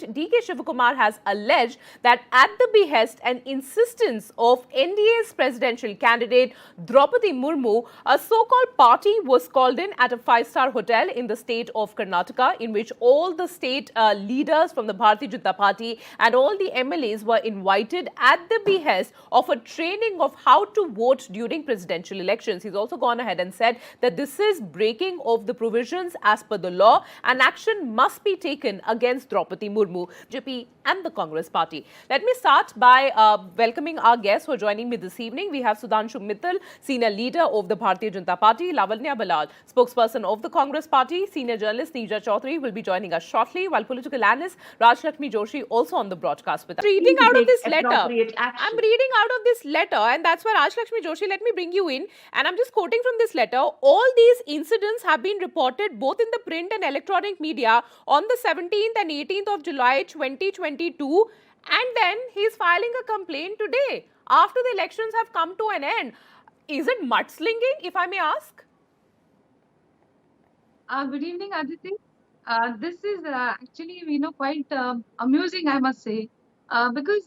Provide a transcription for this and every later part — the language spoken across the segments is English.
complaint, DK Shivakumar has alleged that at the behest and insistence of NDA's presidential candidate Droupadi Murmu, a so-called party was called in at a five-star hotel in the state of Karnataka, in which all the state leaders from the Bharatiya Janata Party and all the MLAs were invited at the behest of a training of how to vote during presidential elections. He's also gone ahead and said that this is breaking of the provisions as per the law and action must be taken against Droupadi Murmu, BJP and the Congress party. Let me start by welcoming our guests who are joining me this evening. We have Sudhanshu Mittal, senior leader of the Bharatiya Janata Party, Lavanya Balal, spokesperson of the Congress party, senior journalist Neerja Chaudhary will be joining us shortly, while political analyst Rajalakshmi Joshi also on the broadcast with us. Reading out of this letter, I'm reading out of this letter, and that's why Rajalakshmi Joshi, let me bring you in, and I'm just quoting from this letter. All these incidents have been reported both in the print and electronic media on the 17th and 18th of July 2022, and then he's filing a complaint today after the elections have come to an end. Is it mudslinging, if I may ask? Good evening, Aditi. This is actually, quite amusing, I must say, because,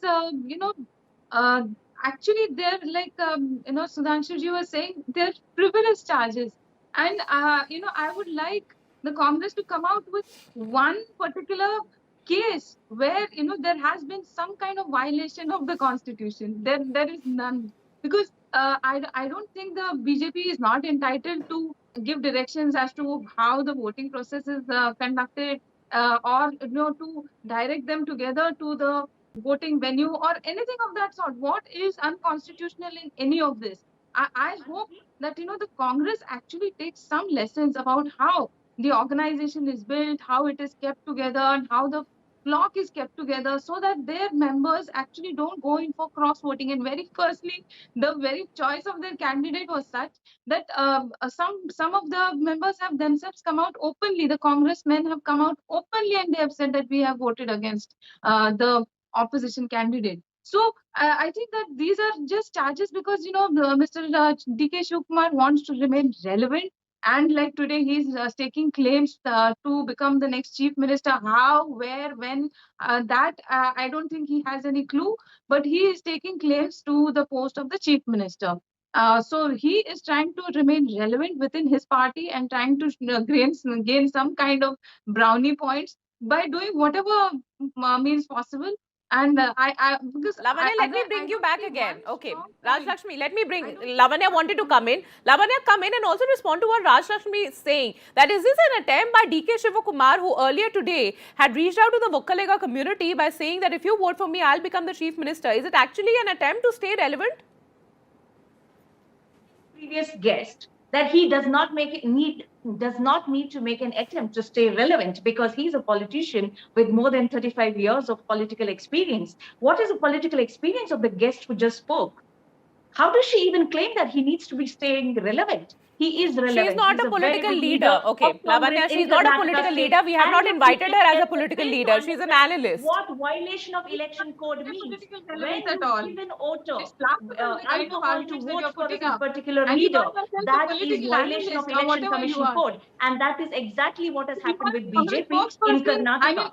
actually they're like, Sudhanshu ji was saying, they're frivolous charges. And, I would like the Congress to come out with one particular case where, there has been some kind of violation of the Constitution. There is none. Because I don't think the BJP is not entitled to give directions as to how the voting process is conducted, or to direct them together to the voting venue or anything of that sort. What is unconstitutional in any of this? I hope that the Congress actually takes some lessons about how the organization is built, how it is kept together, and how the flock is kept together, so that their members actually don't go in for cross voting. And very firstly, the very choice of their candidate was such that some of the members have themselves come out openly. The congressmen have come out openly and they have said that we have voted against the opposition candidate. So I think that these are just charges because Mr. DK Shivakumar wants to remain relevant. And like today, he's staking claims to become the next chief minister. How, where, when, that I don't think he has any clue. But he is taking claims to the post of the chief minister. So he is trying to remain relevant within his party and trying to gain some kind of brownie points by doing whatever means possible. And because Lavanya, let me bring you back again. Okay, Rajalakshmi, let me bring Lavanya wanted to come in. Lavanya, come in and also respond to what Rajalakshmi is saying. That is this an attempt by DK Shivakumar, who earlier today had reached out to the Vokkalega community by saying that if you vote for me, I'll become the chief minister. Is it actually an attempt to stay relevant? Previous guest that he does not need to make an attempt to stay relevant because he's a politician with more than 35 years of political experience. What is the political experience of the guest who just spoke? How does she even claim that he needs to be staying relevant? He is relevant. She's not a political leader. Okay, Lavanya, she's not a political leader. We have not invited her as a political leader. She's an analyst. What violation of election code means when you give an voter alcohol to vote for a particular leader, that is violation of election commission code, and that is exactly what has happened with BJP in Karnataka.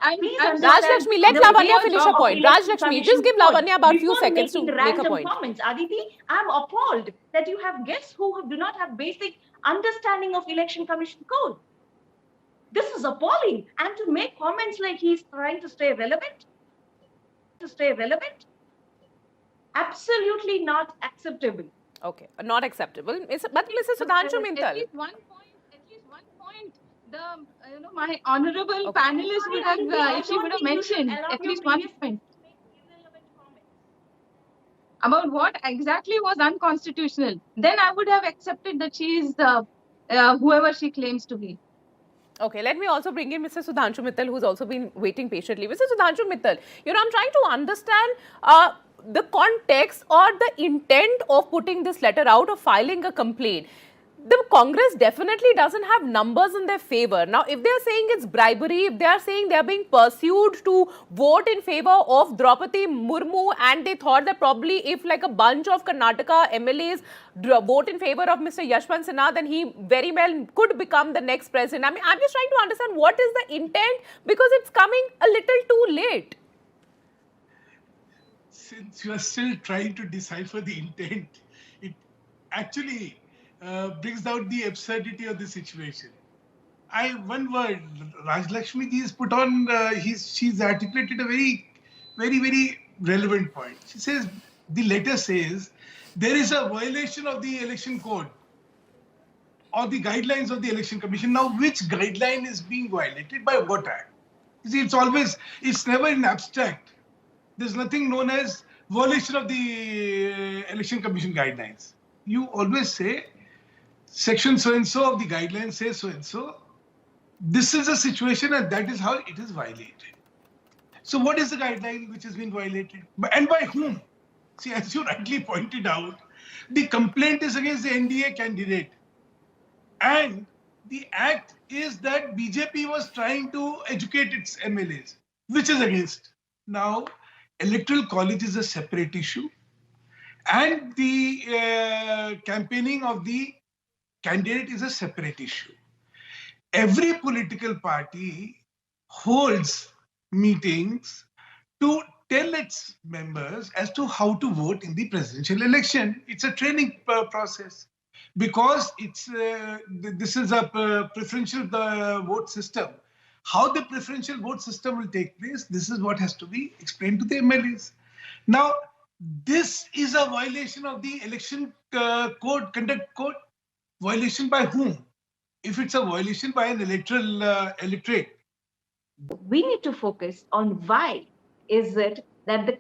Rajalakshmi, let Lavanya finish her point. Rajalakshmi, just give Lavanya about a few seconds to make a point. Comments. Aditi, I'm appalled that you have guests who do not have basic understanding of election commission code. This is appalling. And to make comments like he's trying to stay relevant, absolutely not acceptable. Okay, not acceptable. But Mrs. Sudhanshu Mittal. At least one point, my honorable panelist would have, if she would have mentioned at least one point. About what exactly was unconstitutional, then I would have accepted that she is whoever she claims to be. Okay, let me also bring in Mr. Sudhanshu Mittal, who's also been waiting patiently. Mr. Sudhanshu Mittal, I'm trying to understand the context or the intent of putting this letter out, of filing a complaint. The Congress definitely doesn't have numbers in their favor. Now, if they're saying it's bribery, if they're saying they're being pursued to vote in favor of Droupadi Murmu, and they thought that probably if like a bunch of Karnataka MLAs vote in favor of Mr. Yashwant Sinha, then he very well could become the next president. I mean, I'm just trying to understand what is the intent, because it's coming a little too late. Since you are still trying to decipher the intent, it actually brings out the absurdity of the situation. One word, Rajalakshmi ji has put on, she's articulated a very relevant point. She says, the letter says, there is a violation of the election code or the guidelines of the election commission. Now, which guideline is being violated by what act? You see, it's never in abstract. There's nothing known as violation of the election commission guidelines. You always say, section so-and-so of the guidelines says so-and-so. This is a situation and that is how it is violated. So what is the guideline which has been violated? And by whom? See, as you rightly pointed out, the complaint is against the NDA candidate. And the act is that BJP was trying to educate its MLAs, which is against. Now, electoral college is a separate issue. And the campaigning of the candidate is a separate issue. Every political party holds meetings to tell its members as to how to vote in the presidential election. It's a training process because this is a preferential vote system. How the preferential vote system will take place, this is what has to be explained to the MLAs. Now, this is a violation of the election conduct code. Violation by whom? If it's a violation by an electorate. We need to focus on why is it that the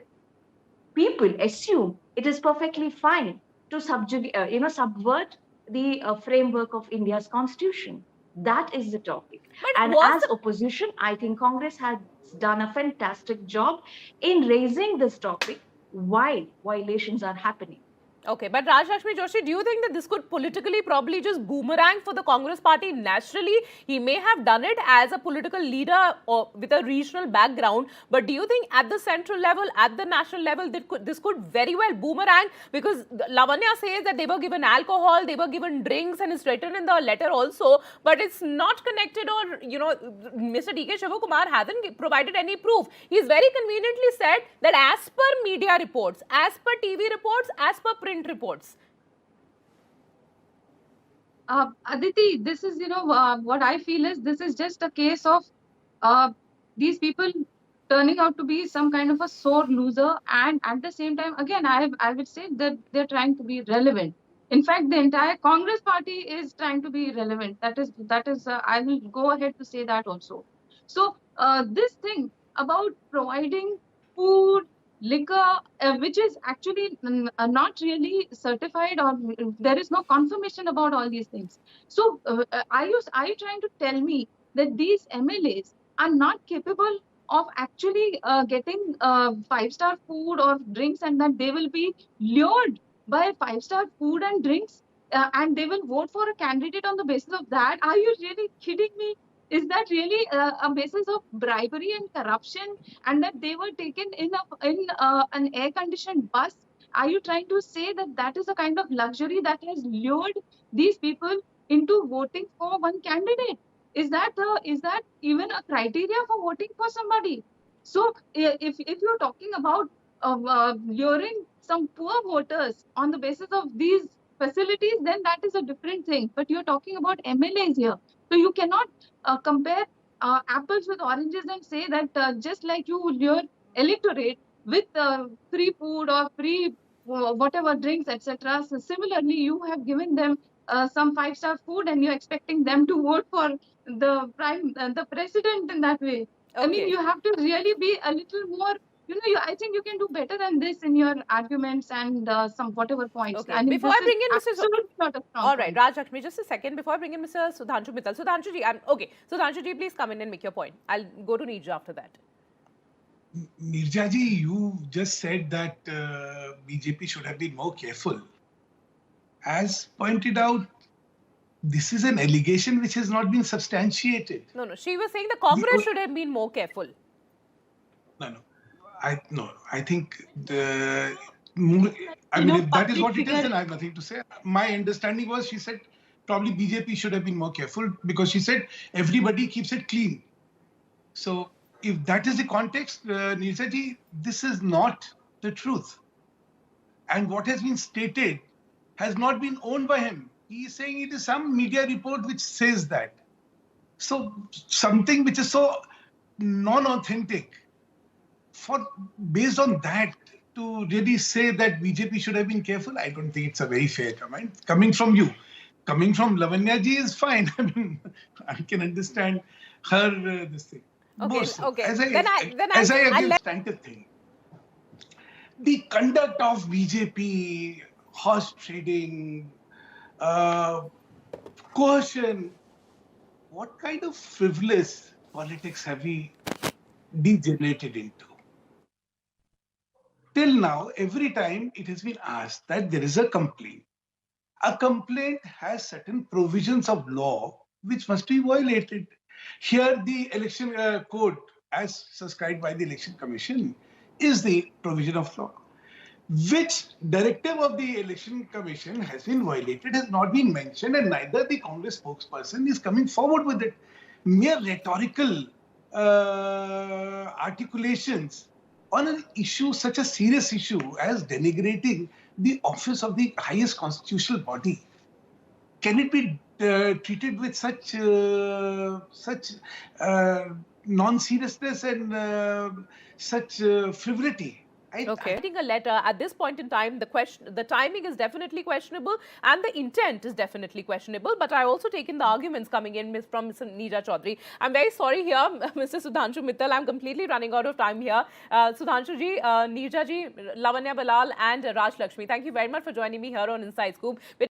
people assume it is perfectly fine to subvert the framework of India's constitution. That is the topic. But and as opposition, I think Congress has done a fantastic job in raising this topic while violations are happening. Okay, but Rajalakshmi Joshi, do you think that this could politically probably just boomerang for the Congress party naturally? He may have done it as a political leader or with a regional background, but do you think at the central level, at the national level, this could very well boomerang? Because Lavanya says that they were given alcohol, they were given drinks, and it's written in the letter also, but it's not connected, or, Mr. D.K. Shivakumar hasn't provided any proof. He's very conveniently said that as per media reports, as per TV reports, as per print reports. Aditi, this is, what I feel is this is just a case of these people turning out to be some kind of a sore loser, and at the same time, again, I would say that they're trying to be relevant. In fact, the entire Congress party is trying to be relevant. That is. I will go ahead to say that also. So this thing about providing food, liquor, which is actually not really certified, or there is no confirmation about all these things. So are you trying to tell me that these MLAs are not capable of actually getting 5-star food or drinks, and that they will be lured by 5-star food and drinks, and they will vote for a candidate on the basis of that? Are you really kidding me? Is that really a basis of bribery and corruption, and that they were taken in an air-conditioned bus? Are you trying to say that that is a kind of luxury that has lured these people into voting for one candidate? Is that even a criteria for voting for somebody? So if you're talking about luring some poor voters on the basis of these facilities, then that is a different thing. But you're talking about MLAs here. So you cannot compare apples with oranges and say that just like you lure electorate with free food or free whatever drinks, etc. So similarly, you have given them some 5-star food, and you're expecting them to vote for the president in that way. Okay. I mean, you have to really be a little more. I think you can do better than this in your arguments and some whatever points. Okay. Before I bring in Mr. All right, Rajalakshmi, just a second. Before I bring in Mr. Sudhanshu Mittal. Sudhanshu ji, okay. Sudhanshu ji, please come in and make your point. I'll go to Neerja after that. Neerja ji, you just said that BJP should have been more careful. As pointed out this is an allegation which has not been substantiated. No, no. She was saying the Congress should have been more careful. No. I think if that is what it is, then I have nothing to say. My understanding was she said probably BJP should have been more careful because she said everybody keeps it clean. So if that is the context, Neerja ji, this is not the truth. And what has been stated has not been owned by him. He is saying it is some media report which says that. So something which is so non-authentic, based on that, to really say that BJP should have been careful, I don't think it's a very fair comment. Coming from you, coming from Lavanya ji is fine. I mean, I can understand her this thing. Okay, So, okay. As I again stand to think, the conduct of BJP, horse trading, coercion, what kind of frivolous politics have we degenerated into? Till now, every time it has been asked that there is a complaint has certain provisions of law which must be violated. Here, the election code, as subscribed by the Election Commission, is the provision of law. Which directive of the Election Commission has been violated has not been mentioned, and neither the Congress spokesperson is coming forward with it. Mere rhetorical articulations on an issue, such a serious issue as denigrating the office of the highest constitutional body. Can it be treated with such non-seriousness and such frivolity? Writing a letter at this point in time, the timing is definitely questionable and the intent is definitely questionable. But I also taken the arguments coming in from Mr. Neerja Chaudhary. I'm very sorry here, Mr. Sudhanshu Mittal. I'm completely running out of time here. Sudhanshu ji, Neerja ji, Lavanya Balal, and Rajalakshmi. Thank you very much for joining me here on Inside Scoop.